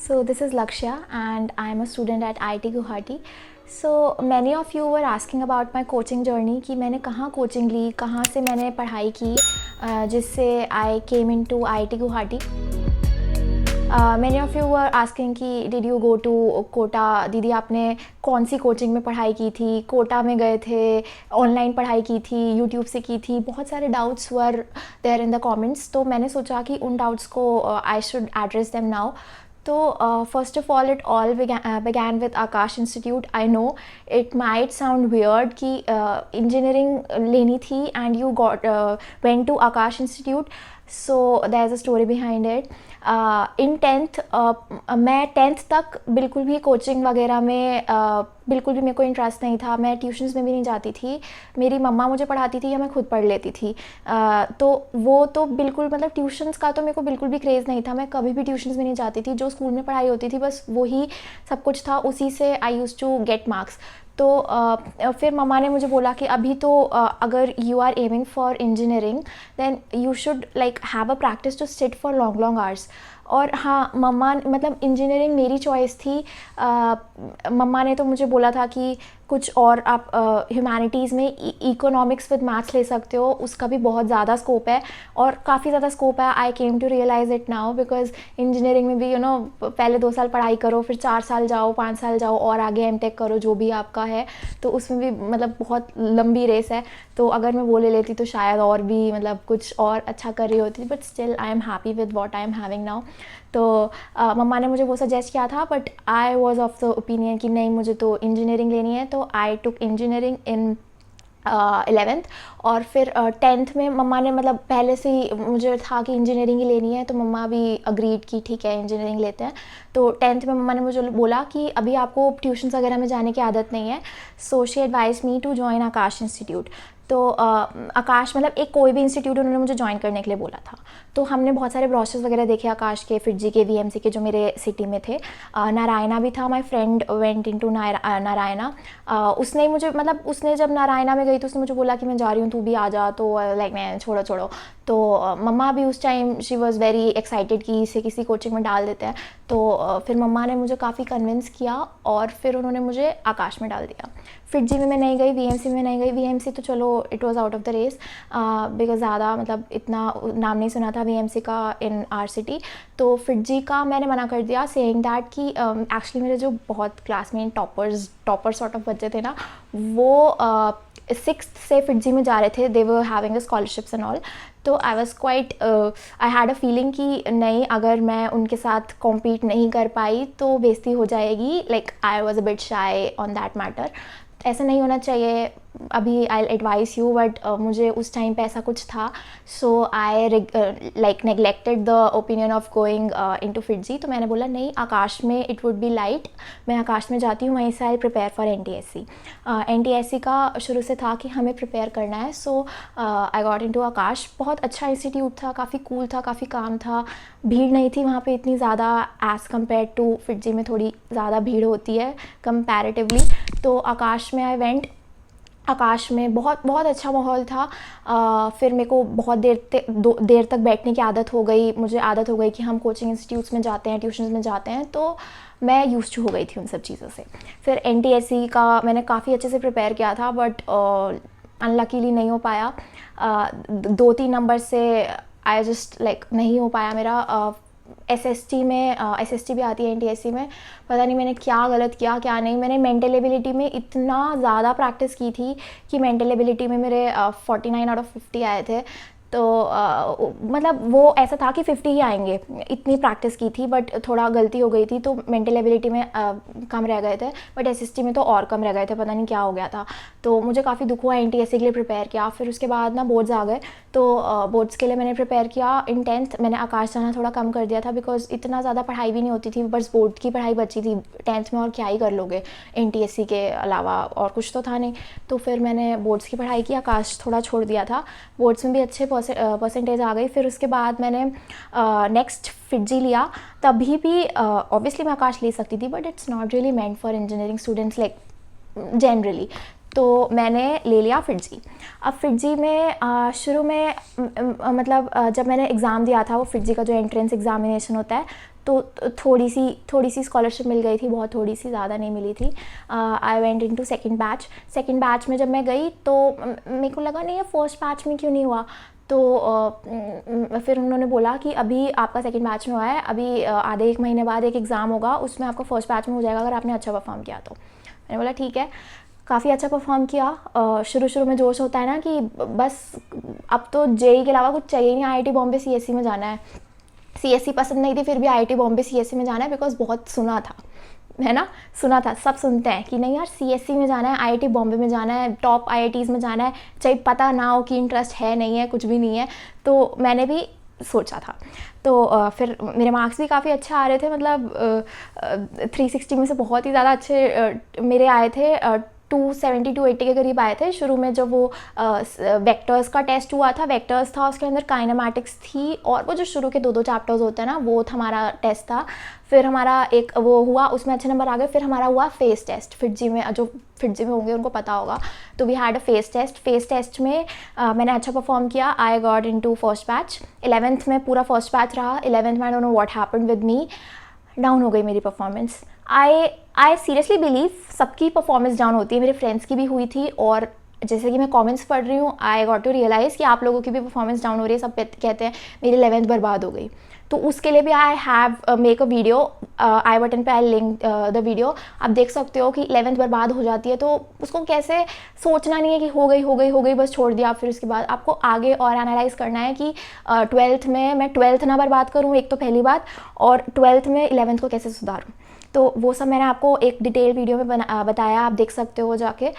So this is Lakshya and I am a student at IIT Guwahati. So many of you were asking about my coaching journey कि मैंने कहाँ coaching ली, कहाँ से मैंने पढ़ाई की जिससे I came into IIT Guwahati. Many of you were asking कि did you go to Kota, दीदी आपने कौन सी कोचिंग में पढ़ाई की थी, कोटा में गए थे, ऑनलाइन पढ़ाई की थी, यूट्यूब से की थी. बहुत सारे doubts were there in the comments. तो मैंने सोचा कि उन डाउट्स को I should address them now. तो first of all it all began with Aakash institute. I know it might sound weird कि इंजीनियरिंग लेनी थी and you got went to Aakash institute. So there is a story behind it. In tenth मैं tenth तक बिल्कुल भी coaching वगैरह में बिल्कुल भी मेरे को इंटरेस्ट नहीं था. मैं ट्यूशन्स में भी नहीं जाती थी. मेरी मम्मा मुझे पढ़ाती थी या मैं खुद पढ़ लेती थी. तो वो तो बिल्कुल मतलब ट्यूशन्स का तो मेरे को बिल्कुल भी क्रेज़ नहीं था. मैं कभी भी ट्यूशन्स में नहीं जाती थी. जो स्कूल में पढ़ाई होती थी बस वही सब कुछ था, उसी से आई यूज़ टू गेट मार्क्स. तो फिर मम्मा ने मुझे बोला कि अभी तो अगर you are aiming for engineering then you should like have a practice to sit for long long hours. और हाँ, मम्मा मतलब इंजीनियरिंग मेरी चॉइस थी. मम्मा ने तो मुझे बोला था कि कुछ और आप ह्यूमैनिटीज़ में इकोनॉमिक्स विद मैथ्स ले सकते हो, उसका भी बहुत ज़्यादा स्कोप है और काफ़ी ज़्यादा स्कोप है. I came to realise it now because engineering में भी पहले 2 साल पढ़ाई करो, फिर 4 साल जाओ, 5 साल जाओ और आगे एमटेक करो जो भी आपका है. तो उसमें भी मतलब बहुत लंबी रेस है. तो अगर मैं वो ले लेती तो शायद और भी मतलब कुछ और अच्छा कर रही होती. But still I am happy with what I am having now. तो मम्मा ने मुझे वो सजेस्ट किया था but I was of the opinion कि नहीं, मुझे तो इंजीनियरिंग लेनी है. तो आई टुक इंजीनियरिंग इन 11th. और फिर 10th में मम्मा ने मतलब पहले से ही मुझे था कि इंजीनियरिंग ही लेनी है, तो मम्मा भी अग्रीड की ठीक है इंजीनियरिंग लेते हैं. तो 10th में मम्मा ने मुझे बोला कि अभी आपको ट्यूशन्स वगैरह में जाने की आदत नहीं है. So she advise me to join Aakash institute. तो आकाश मतलब एक कोई भी इंस्टीट्यूट उन्होंने मुझे ज्वाइन करने के लिए बोला था. तो हमने बहुत सारे ब्रोशर्स वगैरह देखे आकाश के, फिटजी के, वीएमसी के जो मेरे सिटी में थे. नारायणा भी था. My friend went into Narayana. उसने मुझे मतलब उसने जब नारायणा में गई तो उसने मुझे बोला कि मैं जा रही हूँ, तू भी आ जा. तो लाइक मैं छोड़ो. तो मम्मा भी उस time she was very excited कि इसे किसी कोचिंग में डाल देते हैं. तो फिर मम्मा ने मुझे काफ़ी कन्विंस किया और फिर उन्होंने मुझे आकाश में डाल दिया. फिटजी में मैं नहीं गई, वीएमसी में नहीं गई. वीएमसी तो चलो it was out of the race because ज़्यादा मतलब इतना नाम नहीं सुना था वीएमसी का इन आर सिटी. तो फिटजी का मैंने मना कर दिया सेइंग दैट कि एक्चुअली मेरे जो बहुत क्लास में टॉपर सॉर्ट ऑफ बच्चे थे ना, वो 6th से फिटजी में जा रहे थे. They were having the scholarships and all. तो I was quite I had a feeling कि नहीं, अगर मैं उनके साथ कॉम्पीट नहीं कर पाई तो बेइज्जती हो जाएगी. Like I was a bit शाई ऑन दैट मैटर. ऐसा नहीं होना चाहिए. अभी आई एडवाइस यू बट मुझे उस टाइम पे ऐसा कुछ था. So I like neglected the opinion of going into FIITJEE. तो मैंने बोला नहीं, आकाश में इट वुड बी लाइट. मैं आकाश में जाती हूँ, वहीं से I prepare for NTSC. NTSC का शुरू से था कि हमें प्रिपेयर करना है. सो आई गॉट इनटू आकाश. बहुत अच्छा इंस्टीट्यूट था, काफ़ी कूल था, काफ़ी काम था. भीड़ नहीं थी वहाँ पे इतनी ज़्यादा एज़ कम्पेयर टू फिटजी में. थोड़ी ज़्यादा भीड़ होती है कंपैरेटिवली. तो आकाश में आई वेंट. आकाश में बहुत अच्छा माहौल था. फिर मेरे को बहुत देर तक बैठने की आदत हो गई. मुझे आदत हो गई कि हम कोचिंग इंस्टीट्यूट्स में जाते हैं, ट्यूशन्स में जाते हैं. तो मैं यूज्ड टू हो गई थी उन सब चीज़ों से. फिर एनटीएससी का मैंने काफ़ी अच्छे से प्रिपेयर किया था बट अनलकीली नहीं हो पाया. 2-3 नंबर से आई जस्ट लाइक नहीं हो पाया मेरा. एसएसटी भी आती है एनटीएससी में. पता नहीं मैंने क्या गलत किया क्या नहीं. मैंने मेंटल एबिलिटी में इतना ज़्यादा प्रैक्टिस की थी कि मेंटल एबिलिटी में मेरे 49 आउट ऑफ 50 आए थे. तो मतलब वो ऐसा था कि 50 ही आएंगे, इतनी प्रैक्टिस की थी. बट थोड़ा गलती हो गई थी तो मेंटल एबिलिटी में कम रह गए थे. बट एसएसटी में तो और कम रह गए थे, पता नहीं क्या हो गया था. तो मुझे काफ़ी दुख हुआ. एनटीएससी के लिए प्रिपेयर किया. फिर उसके बाद ना बोर्ड्स आ गए. तो बोर्ड्स के लिए मैंने प्रिपेयर किया. इन 10th मैंने आकाश जाना थोड़ा कम कर दिया था बिकॉज इतना ज़्यादा पढ़ाई भी नहीं होती थी. बस बोर्ड की पढ़ाई बची थी 10th में, और क्या ही कर लोगे एनटीएससी के अलावा, और कुछ तो था नहीं. तो फिर मैंने बोर्ड्स की पढ़ाई की. आकाश थोड़ा छोड़ दिया था. बोर्ड्स में भी अच्छे परसेंटेज आ गई. फिर उसके बाद मैंने नेक्स्ट फिटजी लिया. तभी भी ऑब्वियसली मैं आकाश ले सकती थी but it's not really meant for engineering students like generally. तो मैंने ले लिया फिटजी. अब फिटजी में शुरू में मतलब जब मैंने एग्ज़ाम दिया था, वो फिटजी का जो एंट्रेंस एग्ज़ामिनेशन होता है, तो थोड़ी सी स्कॉलरशिप मिल गई थी, बहुत थोड़ी सी, ज़्यादा नहीं मिली थी। I went into second batch में जब मैं गई तो मेरे को लगा नहीं है फर्स्ट बैच में क्यों नहीं हुआ। तो फिर उन्होंने बोला कि अभी आपका सेकंड बैच में हुआ है, अभी आधे एक महीने बाद एक एग्ज़ाम होगा, उसमें आपका फर्स्ट बैच में हो जाएगा अगर आपने अच्छा परफॉर्म किया तो। मैंने बोला ठीक है। काफ़ी अच्छा परफॉर्म किया। शुरू में जोश होता है ना कि बस अब तो जेई के अलावा कुछ चाहिए नहीं, आईआईटी बॉम्बे सीएससी में जाना है। सीएससी पसंद नहीं थी, फिर भी आईआईटी बॉम्बे सीएससी में जाना है, बिकॉज बहुत सुना था, है ना, सुना था, सब सुनते हैं कि नहीं यार सीएससी में जाना है, आईआईटी बॉम्बे में जाना है, टॉप आईआईटीज़ में जाना है, चाहे पता ना हो कि इंटरेस्ट है नहीं है, कुछ भी नहीं है। तो मैंने भी सोचा था। तो फिर मेरे मार्क्स भी काफ़ी अच्छे आ रहे थे, मतलब 360 में से बहुत ही ज़्यादा अच्छे मेरे आए थे। 270 280 के करीब आए थे। शुरू में जब वो वेक्टर्स का टेस्ट हुआ था, वेक्टर्स था, उसके अंदर काइनेमैटिक्स थी, और वो जो शुरू के 2 चैप्टर्स होते हैं ना, वो हमारा टेस्ट था। फिर हमारा एक वो हुआ, उसमें अच्छे नंबर आ गए। फिर हमारा हुआ फेस टेस्ट, फिटजी में, जो फिटजी में होंगे उनको पता होगा। तो we had a face test में मैंने अच्छा परफॉर्म किया। I got into first batch. 11th में पूरा फर्स्ट बैच रहा। 11th में I don't know what happened with me, down हो गई मेरी परफॉर्मेंस। आई सीरियसली बिलीव सबकी परफॉर्मेंस डाउन होती है, मेरे फ्रेंड्स की भी हुई थी, और जैसे कि मैं कमेंट्स पढ़ रही हूँ, आई गॉट टू रियलाइज़ कि आप लोगों की भी परफॉर्मेंस डाउन हो रही है। सब कहते हैं मेरी 11th बर्बाद हो गई। तो उसके लिए भी I have make a video, I button पे आई लिंक द वीडियो। आप देख सकते हो कि 11th बर्बाद हो जाती है, तो उसको कैसे सोचना नहीं है कि हो गई बस छोड़ दिया। फिर उसके बाद आपको आगे और एनालाइज करना है कि 12th में मैं 12th ना बर्बाद करूँ, एक तो पहली बात, और 12th में 11th को कैसे सुधारूँ। तो वो सब मैंने आपको एक डिटेल वीडियो में बताया, आप देख सकते हो जाके।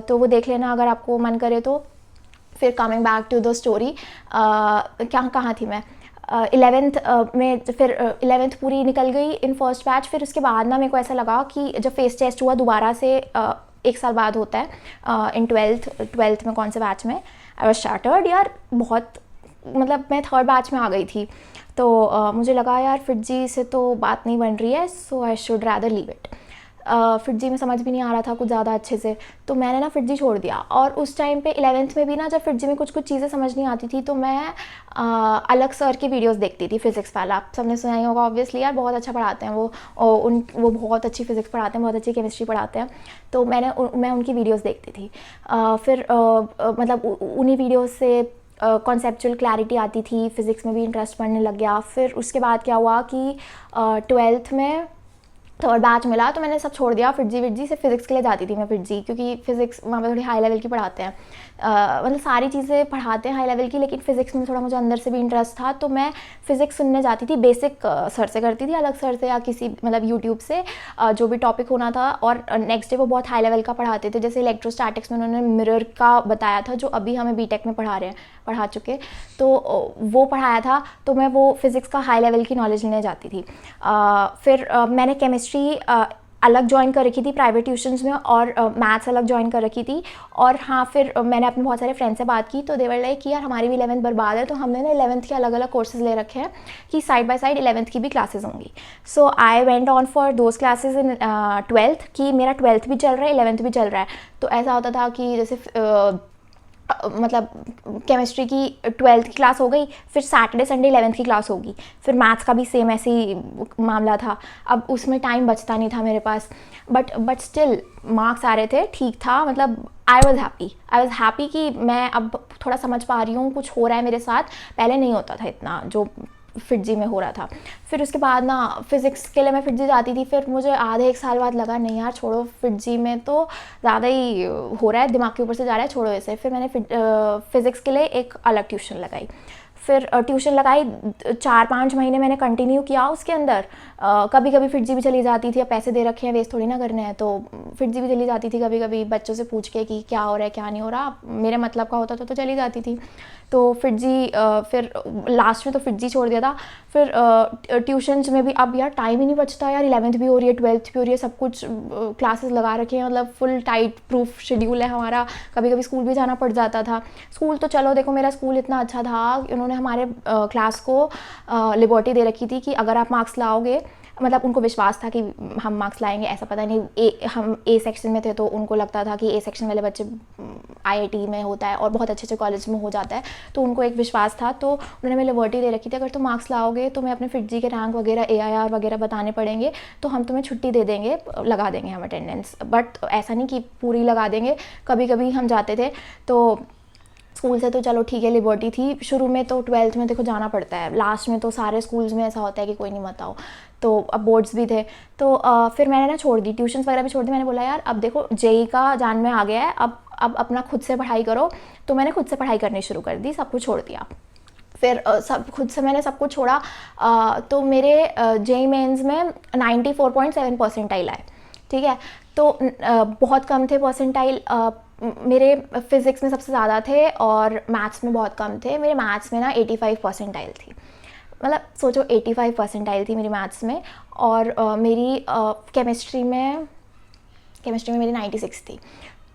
तो वो देख लेना अगर आपको मन करे तो। फिर coming back to the story, कहाँ थी मैं। 11th में फिर 11th पूरी निकल गई इन फर्स्ट बैच। फिर उसके बाद ना मेरे को ऐसा लगा कि जब फेस टेस्ट हुआ दोबारा से, 1 साल बाद होता है इन 12th में, कौन से बैच में, आई वाज शैटर्ड यार बहुत, मतलब मैं 3rd बैच में आ गई थी। तो मुझे लगा यार फिटजी से तो बात नहीं बन रही है, so I should rather leave it. FIITJEE में समझ भी नहीं आ रहा था कुछ ज़्यादा अच्छे से, तो मैंने ना फिटजी छोड़ दिया। और उस टाइम पे 11th में भी ना, जब फिटजी में कुछ चीज़ें समझ नहीं आती थी, तो मैं अलग सर की वीडियोस देखती थी। फिज़िक्स वाला आप सबने सुना ही होगा ऑब्वियसली, यार बहुत अच्छा पढ़ाते हैं वो, वो बहुत अच्छी फिज़िक्स पढ़ाते हैं, बहुत अच्छी केमिस्ट्री पढ़ाते हैं। तो मैं उनकी वीडियोज़ देखती थी। फिर मतलब उन्हीं वीडियोज़ से कॉन्सेप्चुअल क्लैरिटी आती थी, फिज़िक्स में भी इंटरेस्ट पढ़ने लग गया। फिर उसके बाद क्या हुआ कि 12th में 3rd बैच मिला, तो मैंने सब छोड़ दिया। फिटजी से फिज़िक्स के लिए जाती थी मैं फिटजी, क्योंकि फ़िज़िक्स वहाँ पे थोड़ी हाई लेवल की पढ़ाते हैं। मतलब सारी चीज़ें पढ़ाते हैं हाई लेवल की, लेकिन फ़िज़िक्स में थोड़ा मुझे अंदर से भी इंटरेस्ट था, तो मैं फ़िज़िक्स सुनने जाती थी। बेसिक सर से करती थी, अलग सर से या किसी मतलब यूट्यूब से जो भी टॉपिक होना था। और नेक्स्ट डे वो बहुत हाई लेवल का पढ़ाते थे, जैसे इलेक्ट्रोस्टैटिक्स में उन्होंने मिरर का बताया था, जो अभी हमें बीटेक में पढ़ा चुके, तो वो पढ़ाया था। तो मैं वो फिज़िक्स का हाई लेवल की नॉलेज लेने जाती थी। फिर मैंने केमिस्ट्री अलग ज्वाइन कर रखी थी प्राइवेट ट्यूशन्स में, और मैथ्स अलग ज्वाइन कर रखी थी। और हाँ, फिर मैंने अपने बहुत सारे फ्रेंड्स से बात की, तो दे वर लाइक कि यार हमारी भी 11th बर्बाद है, तो हमने ना 11th के अलग अलग कोर्सेज ले रखे हैं कि साइड बाय साइड 11th की भी क्लासेस होंगी। So I went on for those classes in 12th, कि मेरा 12th भी चल रहा है, 11th भी चल रहा है। तो ऐसा होता था कि जैसे मतलब केमिस्ट्री की 12th की क्लास हो गई, फिर सैटरडे संडे 11th की क्लास होगी। फिर मैथ्स का भी सेम ऐसे ही मामला था। अब उसमें टाइम बचता नहीं था मेरे पास, बट स्टिल मार्क्स आ रहे थे, ठीक था। मतलब आई वॉज हैप्पी कि मैं अब थोड़ा समझ पा रही हूँ, कुछ हो रहा है मेरे साथ। पहले नहीं होता था इतना जो फिटजी में हो रहा था। फिर उसके बाद ना फिज़िक्स के लिए मैं फिटजी जाती थी। फिर मुझे आधे 1 साल बाद लगा नहीं यार छोड़ो, फिटजी में तो ज़्यादा ही हो रहा है, दिमाग के ऊपर से जा रहा है, छोड़ो इसे। फिर मैंने फिज़िक्स के लिए एक अलग ट्यूशन लगाई। फिर ट्यूशन लगाई, 4-5 महीने मैंने कंटिन्यू किया उसके अंदर। कभी कभी फिटजी भी चली जाती थी, अब पैसे दे रखे हैं, वेस्ट थोड़ी ना करने हैं, तो फिटजी भी चली जाती थी कभी कभी, बच्चों से पूछ के कि क्या हो रहा है क्या नहीं हो रहा। मेरे मतलब का होता था तो चली जाती थी। तो फिटजी फिर लास्ट में तो फिटजी छोड़ दिया था। फिर ट्यूशन्स में भी अब यार टाइम ही नहीं बचता यार, 11th भी हो रही है, 12th भी हो रही है, सब कुछ क्लासेस लगा रखे हैं, मतलब फुल टाइट प्रूफ शेड्यूल है हमारा। कभी कभी स्कूल भी जाना पड़ जाता था। स्कूल तो चलो देखो, मेरा स्कूल इतना अच्छा था, उन्होंने हमारे क्लास को लिबर्टी दे रखी थी कि अगर आप मार्क्स लाओगे, मतलब उनको विश्वास था कि हम मार्क्स लाएंगे, ऐसा पता नहीं। हम ए सेक्शन में थे तो उनको लगता था कि ए सेक्शन वाले बच्चे आईआईटी में होता है और बहुत अच्छे अच्छे कॉलेज में हो जाता है, तो उनको एक विश्वास था। तो उन्होंने हमें लिबर्टी दे रखी थी, अगर तुम मार्क्स लाओगे तो मैं अपने फिटजी के रैंक वगैरह AIR वगैरह बताने पड़ेंगे, तो हम तुम्हें छुट्टी दे देंगे, लगा देंगे हम अटेंडेंस। बट ऐसा नहीं कि पूरी लगा देंगे, कभी कभी हम जाते थे तो स्कूल से तो चलो ठीक है लिबर्टी थी शुरू में, तो 12th में देखो जाना पड़ता है, लास्ट में तो सारे स्कूल्स में ऐसा होता है कि कोई नहीं मत आओ। तो अब बोर्ड्स भी थे, तो फिर मैंने ना छोड़ दी, ट्यूशन्स वगैरह भी छोड़ दी। मैंने बोला यार अब देखो जेई का जान में आ गया है, अब अपना खुद से पढ़ाई करो। तो मैंने खुद से पढ़ाई करनी शुरू कर दी, सब कुछ छोड़ दिया। फिर सब खुद से मैंने सब कुछ छोड़ा। तो मेरे जेई मेंस में 94.7 परसेंटाइल आए, ठीक है। तो बहुत कम थे परसेंटाइल, मेरे फिज़िक्स में सबसे ज़्यादा थे और मैथ्स में बहुत कम थे। मेरे मैथ्स में ना 85 परसेंटाइल थी, मतलब सोचो 85 परसेंटाइल थी मेरी मैथ्स में। और मेरी केमिस्ट्री में मेरी 96 थी।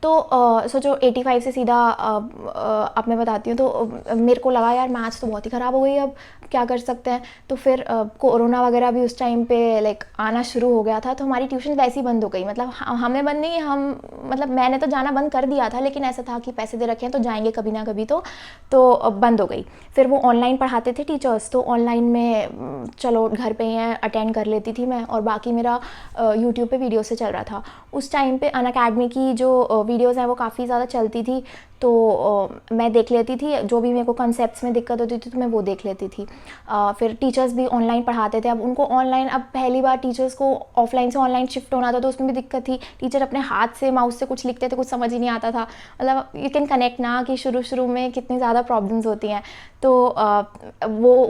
तो सोचो 85 से सीधा अब मैं बताती हूँ। तो मेरे को लगा यार मैथ्स तो बहुत ही ख़राब हो गई, अब क्या कर सकते हैं। तो फिर कोरोना वगैरह भी उस टाइम पे लाइक आना शुरू हो गया था, तो हमारी ट्यूशन वैसे ही बंद हो गई। मतलब हमें बंद नहीं, हम मतलब मैंने तो जाना बंद कर दिया था, लेकिन ऐसा था कि पैसे दे रखे हैं तो जाएंगे कभी ना कभी, तो बंद हो गई। फिर वो ऑनलाइन पढ़ाते थे टीचर्स, तो ऑनलाइन में चलो घर पे ही अटेंड कर लेती थी मैं, और बाकी मेरा यूट्यूब पे वीडियो से चल रहा था। उस टाइम पे अनअकैडमी की जो वीडियोज़ हैं वो काफ़ी ज़्यादा चलती थी, तो मैं देख लेती थी। जो भी मेरे को कॉन्सेप्ट्स में दिक्कत होती थी तो मैं वो देख लेती थी। फिर टीचर्स भी ऑनलाइन पढ़ाते थे। अब उनको ऑनलाइन, अब पहली बार टीचर्स को ऑफलाइन से ऑनलाइन शिफ्ट होना था, तो उसमें भी दिक्कत थी। टीचर अपने हाथ से माउस से कुछ लिखते थे, कुछ समझ ही नहीं आता था। मतलब यू कैन कनेक्ट ना कि शुरू में कितनी ज़्यादा प्रॉब्लम्स होती हैं। तो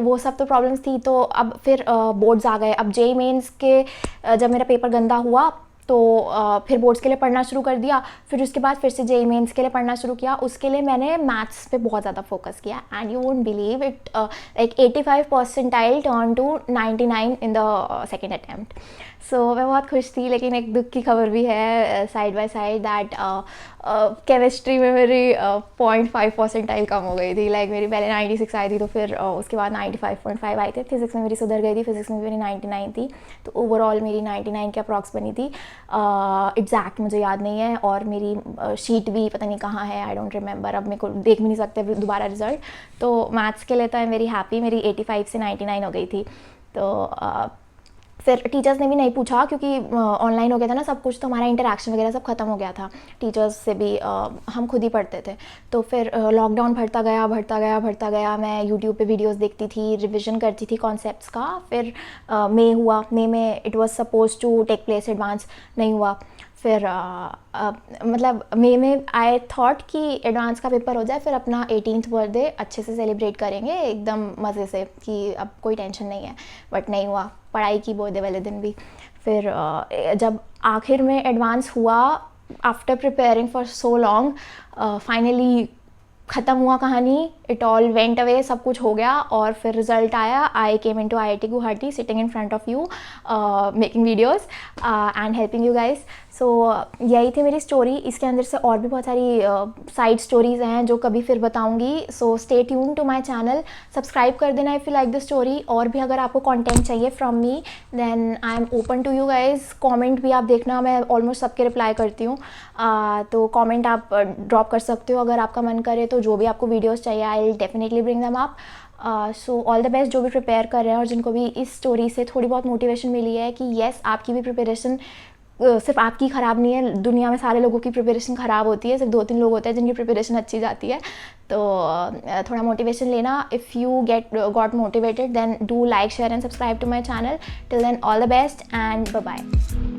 वो सब तो प्रॉब्लम्स थी। तो अब फिर बोर्ड्स आ गए। अब जेई मेंस के जब मेरा पेपर गंदा हुआ तो फिर बोर्ड्स के लिए पढ़ना शुरू कर दिया। फिर उसके बाद फिर से जेई मेंस के लिए पढ़ना शुरू किया। उसके लिए मैंने मैथ्स पे बहुत ज़्यादा फोकस किया, and you won't believe it, like 85 percentile turn to 99 in the second attempt. So मैं बहुत खुश थी। लेकिन एक दुख की खबर भी है side by side, that chemistry में मेरी 0.5 परसेंटाइल कम हो गई थी। लाइक मेरी पहले 96 आई थी, तो फिर उसके बाद 95.5 आए थे। फिज़िक्स में मेरी सुधर गई थी, फिज़िक्स में मेरी 99 थी, तो ओवरऑल मेरी 99 के अप्रॉक्स बनी थी। एग्जैक्ट मुझे याद नहीं है, और मेरी शीट भी पता नहीं कहाँ है, आई डोंट रिमेंबर। अब मेरे को देख भी नहीं सकते दोबारा रिजल्ट। तो मैथ्स के लिए तो आई एम वेरी हैप्पी, मेरी 85 से 99 हो गई थी। तो फिर टीचर्स ने भी नहीं पूछा, क्योंकि ऑनलाइन हो गया था ना सब कुछ, तो हमारा इंटरेक्शन वगैरह सब ख़त्म हो गया था। टीचर्स से भी हम खुद ही पढ़ते थे। तो फिर लॉकडाउन बढ़ता गया। मैं यूट्यूब पे वीडियोस देखती थी, रिवीजन करती थी कॉन्सेप्ट्स का। फिर मई हुआ, मई में it was suppose to take place advance, नहीं हुआ। फिर मतलब मई में आई थॉट कि एडवांस का पेपर हो जाए, फिर अपना 18th बर्थडे अच्छे से सेलिब्रेट करेंगे एकदम मज़े से, कि अब कोई टेंशन नहीं है। बट नहीं हुआ, पढ़ाई की बर्थडे वाले दिन भी। फिर जब आखिर में एडवांस हुआ, after preparing for so long, finally ख़त्म हुआ कहानी। इट ऑल वेंट अवे, सब कुछ हो गया। और फिर रिजल्ट आया, I came in to IIT Guwahati, sitting in front of you, making videos and helping you guys. So यही थी मेरी स्टोरी। इसके अंदर से और भी बहुत सारी साइड स्टोरीज़ हैं जो कभी फिर बताऊंगी। So stay tune to my channel, subscribe कर देना if you like the story. और भी अगर आपको कंटेंट चाहिए from me, then I am open to you guys. Comment भी आप देखना, मैं ऑलमोस्ट सबके रिप्लाई करती हूँ। तो कमेंट आप ड्रॉप कर सकते हो अगर आपका मन करे तो। जो भी आपको वीडियोज़ चाहिए, I will definitely bring them up. So all the best जो भी प्रिपेयर कर रहे हैं और जिनको भी इस स्टोरी से थोड़ी बहुत मोटिवेशन मिली है कि येस, आपकी भी प्रिपरेशन सिर्फ आपकी ख़राब नहीं है, दुनिया में सारे लोगों की प्रिपरेशन ख़राब होती है, सिर्फ 2-3 लोग होते हैं जिनकी प्रिपरेशन अच्छी जाती है। तो थोड़ा मोटिवेशन लेना। If you got motivated, then do like, share and subscribe to my channel. Till then all the best and bye bye.